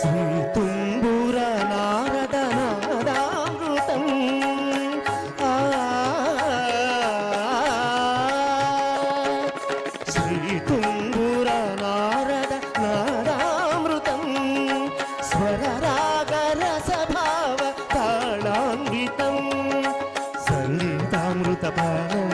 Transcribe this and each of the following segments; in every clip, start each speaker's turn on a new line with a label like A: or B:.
A: శ్రీ తుంబుర నారద నాదామృతం శ్రీ తుంబుర నారద నాదామృతం స్వరరాగరసభావ తాళాన్వితం సంగీతామృతపానం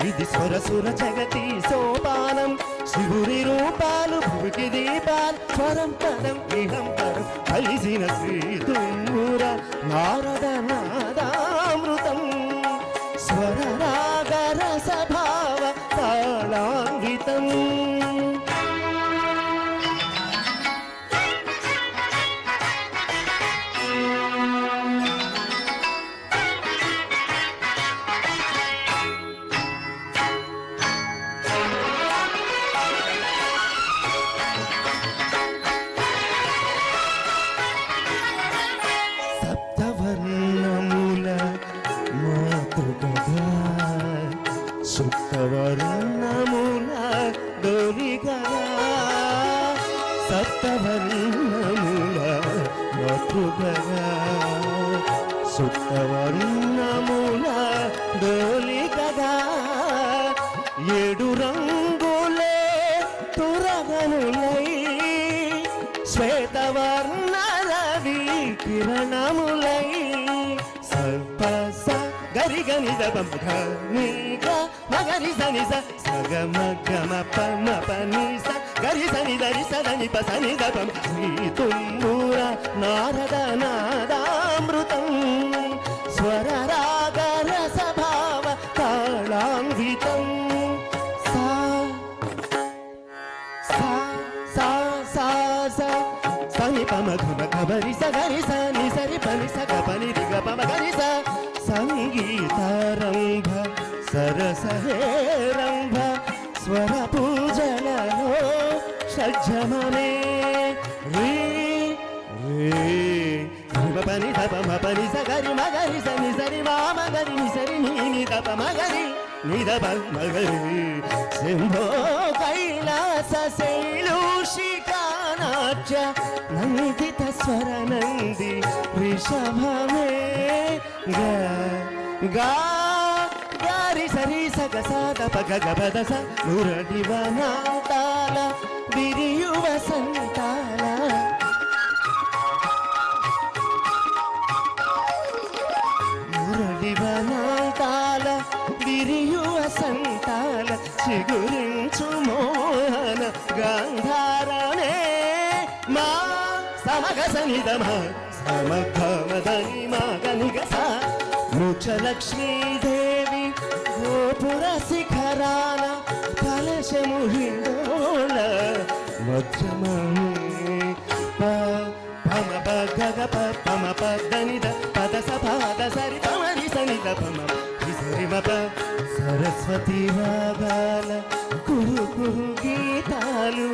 A: ఇది స్వరసుర జగతి సోపానం శివుని రూపాలు భువికి దీపాలు స్వరం పదం ఇహం పదం కలిసిన శ్రీ తుంబుర నారద నాదామృతం స్వరరాగరసభావ తాళాన్వితం సప్తవర్ణముల డోలిగా సప్తవర్ణముల మధుగా సప్తవర్ణముల డోలిగా ఏడు రంగులే తురగనులై శ్వేతవర్ణ రవి కిరణములై సర్పస గరి గని దపం ఘనిగ మగరి సని స సగ మగ మప మప ని స గరి సని దరి సదని పసని దపం శ్రీ తుంబుర నారద నాదామృతం స్వరరాగ రసభావ తాళాన్వితం సా సా సా సా సా సని పమ ఘమ గరి స గరి స ని సరి పని స గ పని రి గ పమ గరి స సంగీతారంభ సరసహేరంభ స్వర పూజలలో షడ్జమనే రీ రీ పని దప మపని సగరి మగరి సని సరి మామ గరి ని సరి నీ దప మగరి ని దప మగరి సింహో కైలాస శైలూషికానాట్య నందిత స్వర నంది రిషభమే గా గా గారి సరి సగ సాద పగ గబద స మురళి వనాంతాల విరియువ సంతాల మురళి వనాంతాల విరియువ సంతాల చిగురించు మోహన గాంధారనే మా సమగ సనిదమ సమగమదని మగనిగ స ముచ్చలక్ష్మీదేవి గోపుర శిఖరాన కలశము హిందోళ మధ్యమమే పమ పగ పమ పదని పద సపాద సరి పమరి సని పమ సరి మప సరస్వతి రాగాల కుహు కుహు గీతాలు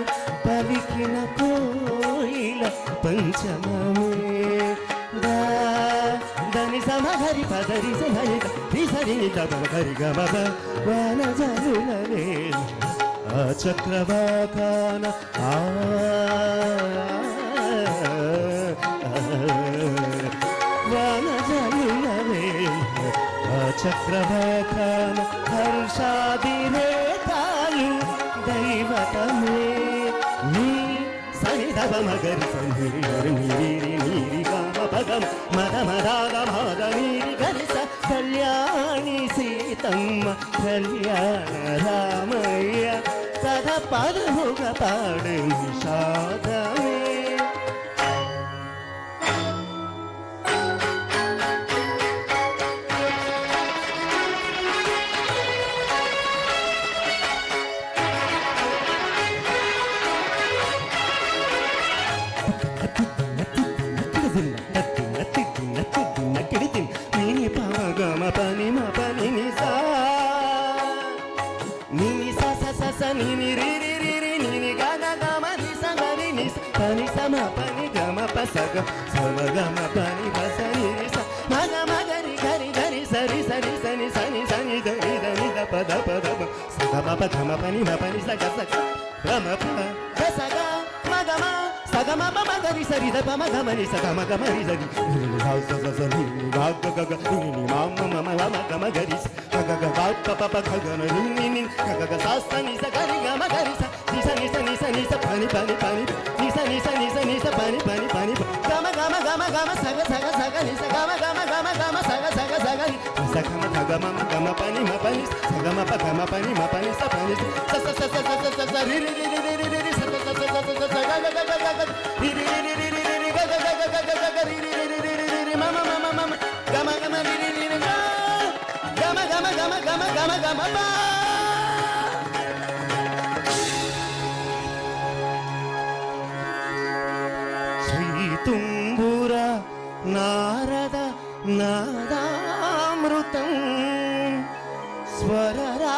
A: పలికిన కోయిల పంచమమే దని సమహరి పదరి సరి సరి గరి గమ వాన జరులనే ఆ చక్రవాకాన వాన జరులనే ఆ చక్రవాకాన హర్షాదిరేకాలు దైవతమే నీ సరిదవ మగరి సంధిరి నీరి నీరి గామ పదం మద మదాగ మాద నీరి గరిస కళ్యాణి సీతమ్మ కళ్యాణ రామయ్య కథ పదముగ పాడు నిషాదమే పని మా పని నిసా నీ స స స స ని ని రి రి రి రి ని ని గ గ గ మ ని స గ రి ని స పని స మ పని గ మ ప స గ స మ గ మ పని ప స ని ని స మ గ మ గ రి గ రి గ రి స రి స రి స ని స ని స ని ద రి ద ని ద ప ద ప ద ప స గ మ ప గ మ పని మ పని స గ స గ ర మ ప గ స గ మ గ మ స గమ పమ గరి సరి ద పమ గమ ని స గమ గమ రి సరి ని ని స స స ని ని గ గ గ గ ని ని మ మ మ మ మ గమ గరి స గ గ గ ప ప ప గ గ ని ని ని గ గ గ స స ని స గరి గమ గరి స ని స ని స ని స ని స పని పని పని ని స ని స ని స ని స పని పని పని గమ గమ గమ గమ స గ స గ స గ ని స గమ గమ గమ గమ స గ స గ స గ ని స గమ గ గమ మ గమ పని మ పని స గమ ప గమ పని మ పని స పని స స స స స స స రి రి రి రి రి రి రి స స స స స స స గ గ గ గ గ రి రి రి రి రి రి రి గ గ గ గ గ గ గ రి రి రి రి రి రి రి మ మ మ మ మ గమ గమ రి రి రి రి గమ గమ గమ గమ గమ గమ ప శ్రీ తుంబుర నారద నాదామృతం స్వరరా